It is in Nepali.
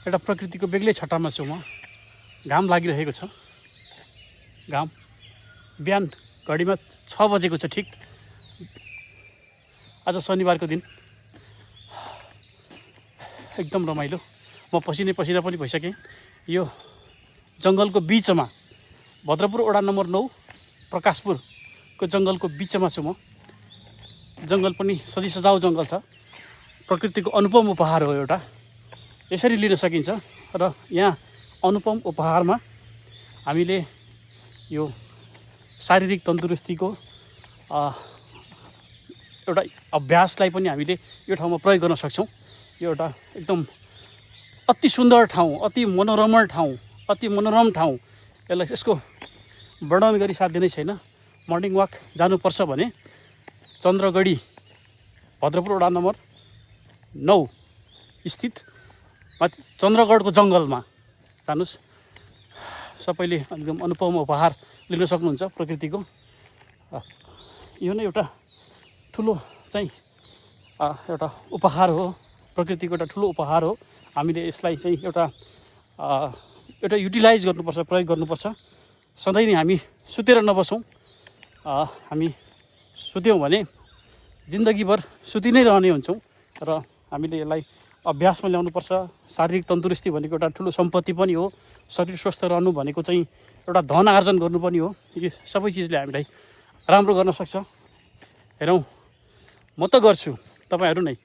एउटा प्रकृतिको बेग्लै छटामा छु म। घाम लागिरहेको छ। घाम बिहान घडीमा 6 बजेको छ ठिक। आज शनिबारको दिन एकदम रमाइलो। म पसिनै पसिना पनि भइसकेँ। यो जङ्गलको बिचमा भद्रपुर वडा नम्बर 9 प्रकाशपुरको जङ्गलको बिचमा छु म। जङ्गल पनि सजी सजाउ जङ्गल छ। प्रकृतिको अनुपम उपहार हो एउटा, यसरी लिन सकिन्छ। र यहाँ अनुपम उपहारमा हामीले यो शारीरिक तन्दुरुस्तीको एउटा अभ्यासलाई पनि हामीले यो ठाउँमा प्रयोग गर्न सक्छौँ। यो एउटा एकदम अति सुन्दर ठाउँ, अति मनोरम ठाउँ। यसको वर्णन गरी साध्य नै छैन। मर्निङ वाक जानुपर्छ भने चन्द्रगढी भद्रपुर वडा नम्बर 9 स्थित माथि चन्द्रगढको जङ्गलमा जानुस्। सबैले एकदम अनुपम उपहार लिन सक्नुहुन्छ प्रकृतिको। यो नै एउटा ठुलो चाहिँ एउटा उपहार हो, प्रकृतिको एउटा ठुलो उपहार हो। हामीले यसलाई चाहिँ एउटा युटिलाइज गर्नुपर्छ, प्रयोग गर्नुपर्छ। सधैँ नै हामी सुतेर नबसौँ। हामी सुत्यौँ भने जिन्दगीभर सुति नै रहने हुन्छौँ। र हामीले यसलाई अभ्यासमा ल्याउनुपर्छ। शारीरिक तन्दुरुस्ती भनेको एउटा ठुलो सम्पत्ति पनि हो। शरीर स्वस्थ रहनु भनेको चाहिँ एउटा धन आर्जन गर्नु पनि हो। यो सबै चिजले हामीलाई राम्रो गर्न सक्छ। हेरौँ, म त गर्छु, तपाईँहरू नै